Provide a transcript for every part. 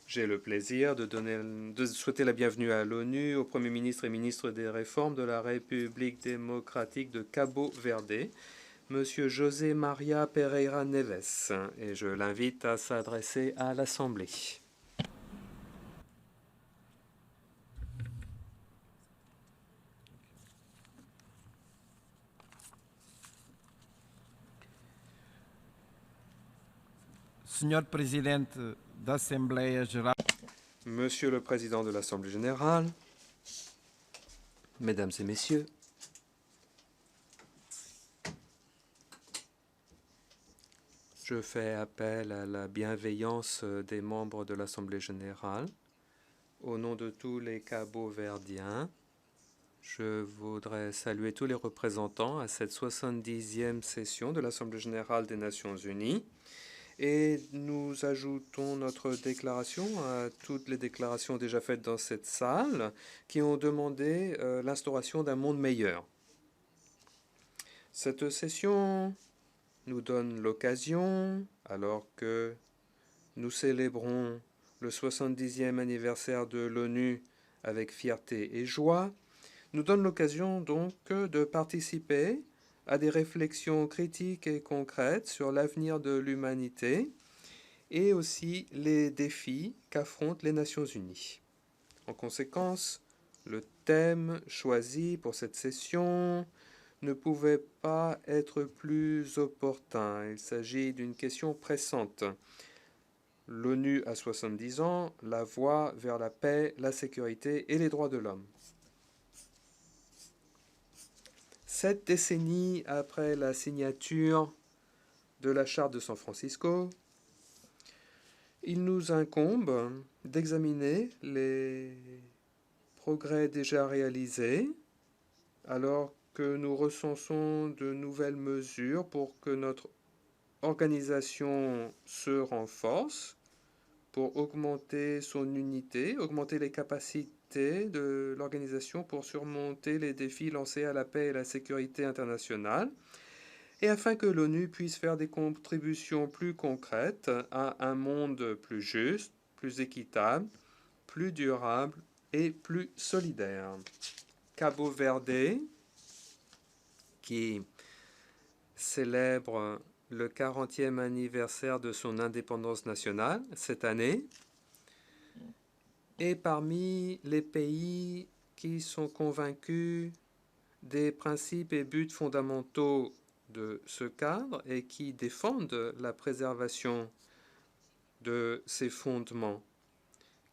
J'ai le plaisir de souhaiter la bienvenue à l'ONU au Premier ministre et ministre des Réformes de la République démocratique de Cabo Verde, Monsieur José Maria Pereira Neves, et je l'invite à s'adresser à l'Assemblée. Senhor Presidente da Assembleia Geral, Monsieur le Président de l'Assemblée générale, Mesdames et Messieurs, je fais appel à la bienveillance des membres de l'Assemblée générale. Au nom de tous les Cabo-Verdiens, je voudrais saluer tous les représentants à cette 70e session de l'Assemblée générale des Nations unies. Et nous ajoutons notre déclaration à toutes les déclarations déjà faites dans cette salle qui ont demandé l'instauration d'un monde meilleur. Cette session nous donne l'occasion, alors que nous célébrons le 70e anniversaire de l'ONU avec fierté et joie, nous donne l'occasion donc de participer à des réflexions critiques et concrètes sur l'avenir de l'humanité et aussi les défis qu'affrontent les Nations unies. En conséquence, le thème choisi pour cette session ne pouvait pas être plus opportun. Il s'agit d'une question pressante. L'ONU a 70 ans, la voie vers la paix, la sécurité et les droits de l'homme. 7 décennies après la signature de la Charte de San Francisco, il nous incombe d'examiner les progrès déjà réalisés alors que nous recensons de nouvelles mesures pour que notre organisation se renforce, pour augmenter son unité, augmenter les capacités de l'organisation pour surmonter les défis lancés à la paix et la sécurité internationale, et afin que l'ONU puisse faire des contributions plus concrètes à un monde plus juste, plus équitable, plus durable et plus solidaire. Cabo Verde, qui célèbre le 40e anniversaire de son indépendance nationale cette année, est parmi les pays qui sont convaincus des principes et buts fondamentaux de ce cadre et qui défendent la préservation de ces fondements,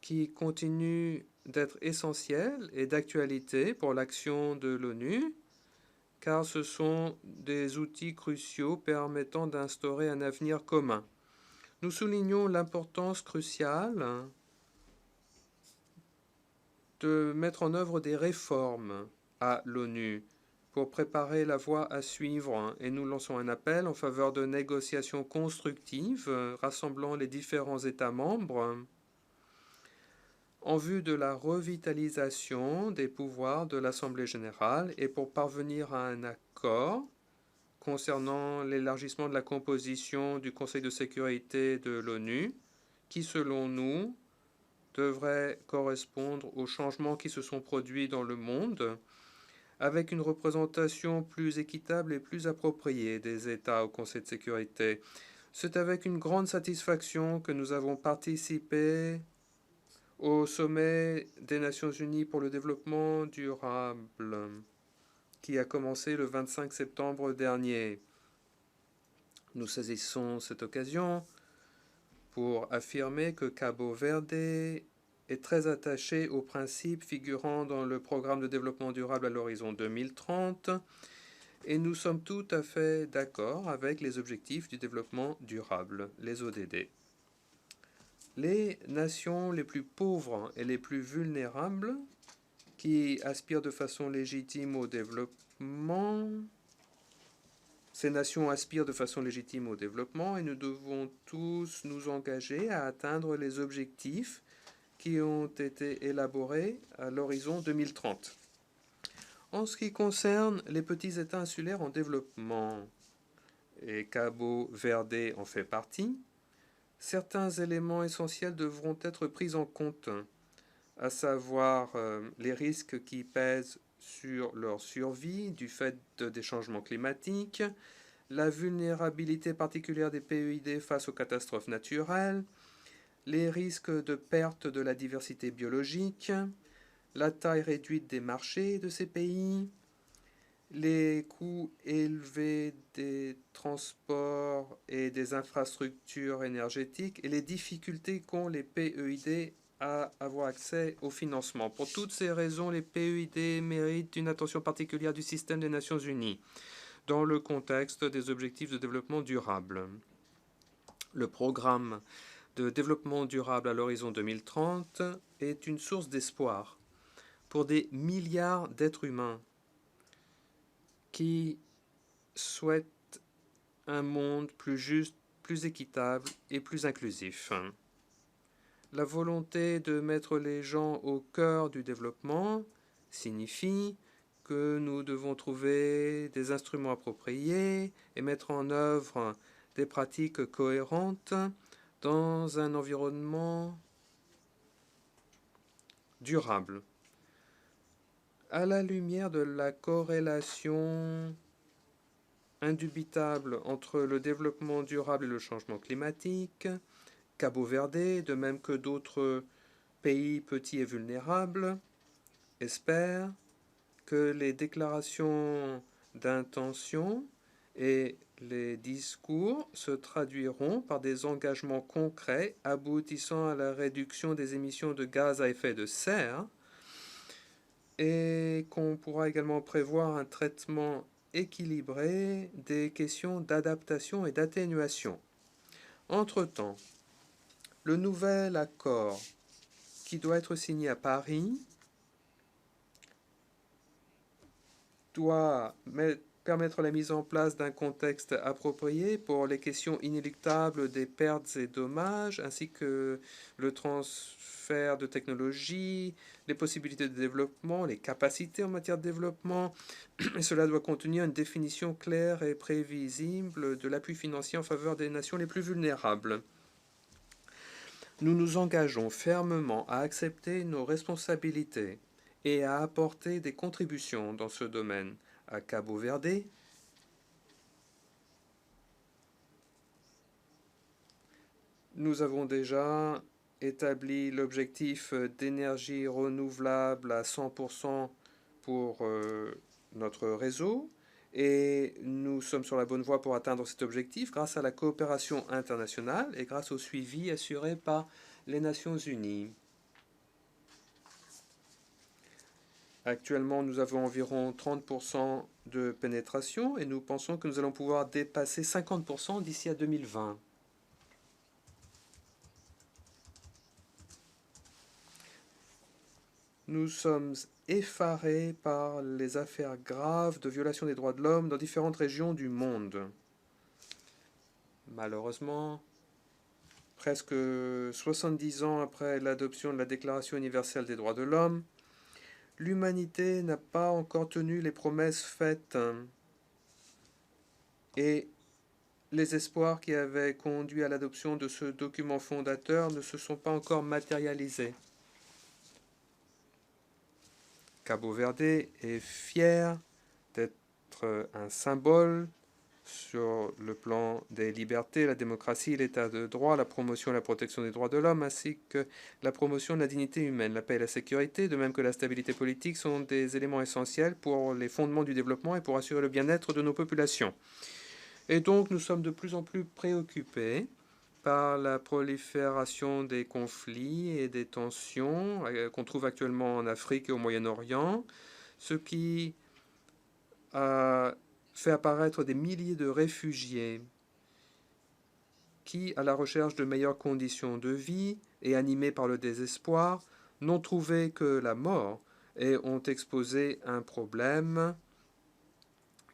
qui continuent d'être essentiels et d'actualité pour l'action de l'ONU, car ce sont des outils cruciaux permettant d'instaurer un avenir commun. Nous soulignons l'importance cruciale de mettre en œuvre des réformes à l'ONU pour préparer la voie à suivre, et nous lançons un appel en faveur de négociations constructives rassemblant les différents États membres en vue de la revitalisation des pouvoirs de l'Assemblée générale et pour parvenir à un accord concernant l'élargissement de la composition du Conseil de sécurité de l'ONU, qui, selon nous, devrait correspondre aux changements qui se sont produits dans le monde, avec une représentation plus équitable et plus appropriée des États au Conseil de sécurité. C'est avec une grande satisfaction que nous avons participé au sommet des Nations Unies pour le développement durable, qui a commencé le 25 septembre dernier. Nous saisissons cette occasion pour affirmer que Cabo Verde est très attaché aux principes figurant dans le programme de développement durable à l'horizon 2030 et nous sommes tout à fait d'accord avec les objectifs du développement durable, les ODD. Les nations les plus pauvres et les plus vulnérables qui aspirent de façon légitime au développement, ces nations aspirent de façon légitime au développement et nous devons tous nous engager à atteindre les objectifs qui ont été élaborés à l'horizon 2030. En ce qui concerne les petits États insulaires en développement, et Cabo Verde en fait partie, certains éléments essentiels devront être pris en compte, à savoir les risques qui pèsent sur leur survie du fait des changements climatiques, la vulnérabilité particulière des PEID face aux catastrophes naturelles, les risques de perte de la diversité biologique, la taille réduite des marchés de ces pays, les coûts élevés des transports et des infrastructures énergétiques et les difficultés qu'ont les PEID à avoir accès au financement. Pour toutes ces raisons, les PEID méritent une attention particulière du système des Nations Unies dans le contexte des objectifs de développement durable. Le programme de développement durable à l'horizon 2030 est une source d'espoir pour des milliards d'êtres humains qui souhaitent un monde plus juste, plus équitable et plus inclusif. La volonté de mettre les gens au cœur du développement signifie que nous devons trouver des instruments appropriés et mettre en œuvre des pratiques cohérentes dans un environnement durable. À la lumière de la corrélation indubitable entre le développement durable et le changement climatique, Cabo Verde, de même que d'autres pays petits et vulnérables, espèrent que les déclarations d'intention et les discours se traduiront par des engagements concrets aboutissant à la réduction des émissions de gaz à effet de serre et qu'on pourra également prévoir un traitement équilibré des questions d'adaptation et d'atténuation. Entre-temps, le nouvel accord qui doit être signé à Paris doit permettre la mise en place d'un contexte approprié pour les questions inéluctables des pertes et dommages, ainsi que le transfert de technologies, les possibilités de développement, les capacités en matière de développement. Et cela doit contenir une définition claire et prévisible de l'appui financier en faveur des nations les plus vulnérables. Nous nous engageons fermement à accepter nos responsabilités et à apporter des contributions dans ce domaine à Cabo Verde. Nous avons déjà établi l'objectif d'énergie renouvelable à 100% pour notre réseau et nous sommes sur la bonne voie pour atteindre cet objectif grâce à la coopération internationale et grâce au suivi assuré par les Nations Unies. Actuellement, nous avons environ 30% de pénétration et nous pensons que nous allons pouvoir dépasser 50% d'ici à 2020. Nous sommes effarés par les affaires graves de violation des droits de l'homme dans différentes régions du monde. Malheureusement, presque 70 ans après l'adoption de la Déclaration universelle des droits de l'homme, l'humanité n'a pas encore tenu les promesses faites et les espoirs qui avaient conduit à l'adoption de ce document fondateur ne se sont pas encore matérialisés. Cabo Verde est fier d'être un symbole sur le plan des libertés, la démocratie, l'état de droit, la promotion et la protection des droits de l'homme, ainsi que la promotion de la dignité humaine. La paix et la sécurité, de même que la stabilité politique, sont des éléments essentiels pour les fondements du développement et pour assurer le bien-être de nos populations. Et donc, nous sommes de plus en plus préoccupés par la prolifération des conflits et des tensions qu'on trouve actuellement en Afrique et au Moyen-Orient, ce qui a fait apparaître des milliers de réfugiés qui, à la recherche de meilleures conditions de vie et animés par le désespoir, n'ont trouvé que la mort et ont exposé un problème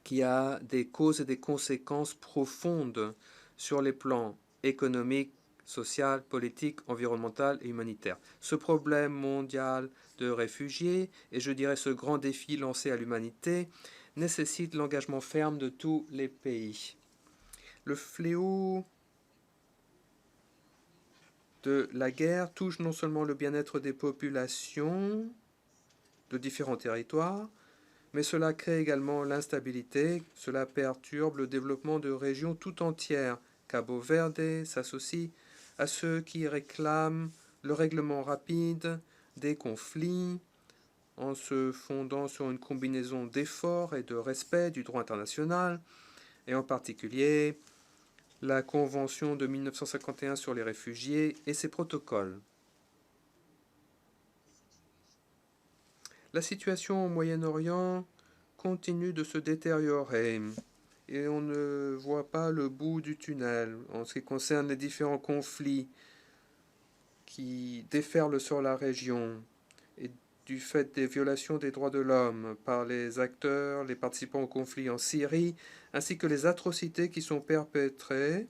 qui a des causes et des conséquences profondes sur les plans économique, social, politique, environnemental et humanitaire. Ce problème mondial de réfugiés, et je dirais ce grand défi lancé à l'humanité, nécessite l'engagement ferme de tous les pays. Le fléau de la guerre touche non seulement le bien-être des populations de différents territoires, mais cela crée également l'instabilité, cela perturbe le développement de régions tout entières. Cabo Verde s'associe à ceux qui réclament le règlement rapide des conflits en se fondant sur une combinaison d'efforts et de respect du droit international, et en particulier la Convention de 1951 sur les réfugiés et ses protocoles. La situation au Moyen-Orient continue de se détériorer et on ne voit pas le bout du tunnel en ce qui concerne les différents conflits qui déferlent sur la région et du fait des violations des droits de l'homme par les acteurs, les participants au conflit en Syrie, ainsi que les atrocités qui sont perpétrées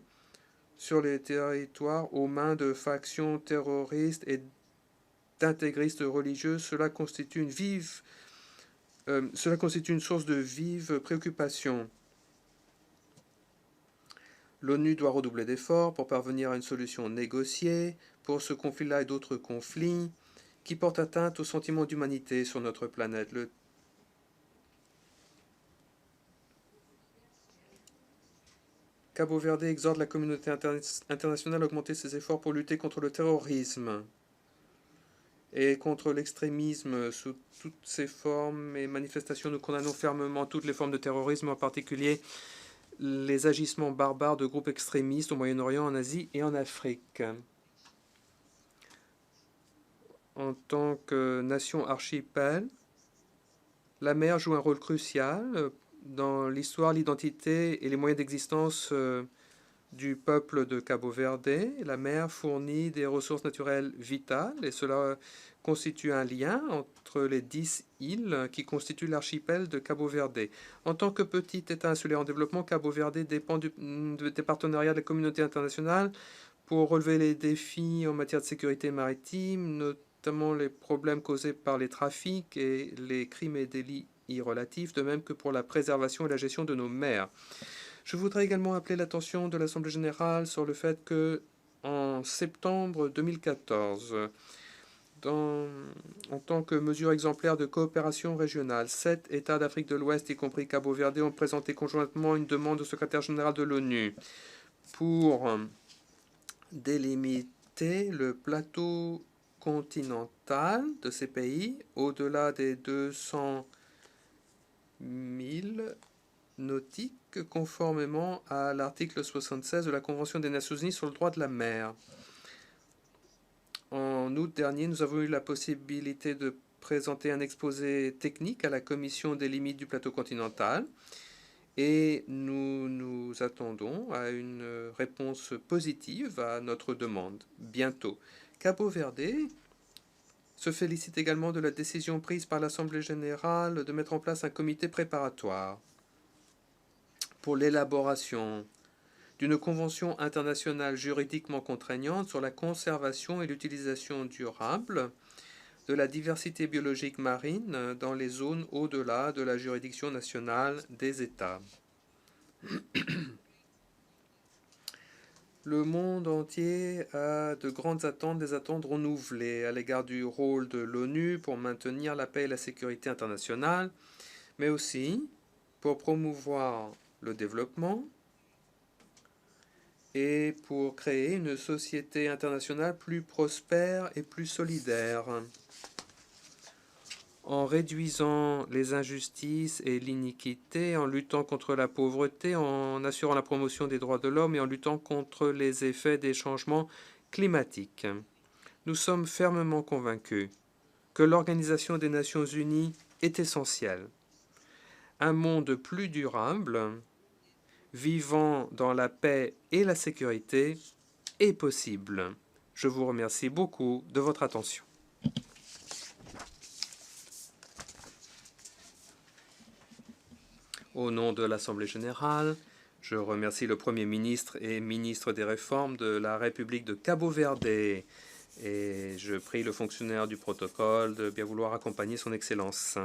sur les territoires aux mains de factions terroristes et d'intégristes religieux. Cela constitue une source de vive préoccupation. L'ONU doit redoubler d'efforts pour parvenir à une solution négociée pour ce conflit-là et d'autres conflits qui portent atteinte au sentiment d'humanité sur notre planète. Le Cabo Verde exhorte la communauté internationale à augmenter ses efforts pour lutter contre le terrorisme et contre l'extrémisme sous toutes ses formes et manifestations. Nous condamnons fermement toutes les formes de terrorisme, en particulier les agissements barbares de groupes extrémistes au Moyen-Orient, en Asie et en Afrique. En tant que nation archipel, la mer joue un rôle crucial dans l'histoire, l'identité et les moyens d'existence du peuple de Cabo Verde. La mer fournit des ressources naturelles vitales et cela constitue un lien entre les 10 îles qui constituent l'archipel de Cabo Verde. En tant que petit État insulaire en développement, Cabo Verde dépend des partenariats de la communauté internationale pour relever les défis en matière de sécurité maritime, notamment les problèmes causés par les trafics et les crimes et délits y relatifs, de même que pour la préservation et la gestion de nos mers. Je voudrais également appeler l'attention de l'Assemblée générale sur le fait que, en septembre 2014, en tant que mesure exemplaire de coopération régionale, 7 États d'Afrique de l'Ouest, y compris Cabo Verde, ont présenté conjointement une demande au secrétaire général de l'ONU pour délimiter le plateau continental de ces pays au-delà des 200 000 nautiques, conformément à l'article 76 de la Convention des Nations Unies sur le droit de la mer. En août dernier, nous avons eu la possibilité de présenter un exposé technique à la Commission des limites du plateau continental et nous nous attendons à une réponse positive à notre demande bientôt. Cabo Verde se félicite également de la décision prise par l'Assemblée générale de mettre en place un comité préparatoire pour l'élaboration d'une convention internationale juridiquement contraignante sur la conservation et l'utilisation durable de la diversité biologique marine dans les zones au-delà de la juridiction nationale des États. Le monde entier a de grandes attentes, des attentes renouvelées à l'égard du rôle de l'ONU pour maintenir la paix et la sécurité internationale, mais aussi pour promouvoir le développement et pour créer une société internationale plus prospère et plus solidaire. En réduisant les injustices et l'iniquité, en luttant contre la pauvreté, en assurant la promotion des droits de l'homme et en luttant contre les effets des changements climatiques. Nous sommes fermement convaincus que l'Organisation des Nations Unies est essentielle. Un monde plus durable, vivant dans la paix et la sécurité, est possible. Je vous remercie beaucoup de votre attention. Au nom de l'Assemblée générale, je remercie le Premier ministre et ministre des Réformes de la République de Cabo Verde et je prie le fonctionnaire du protocole de bien vouloir accompagner son Excellence.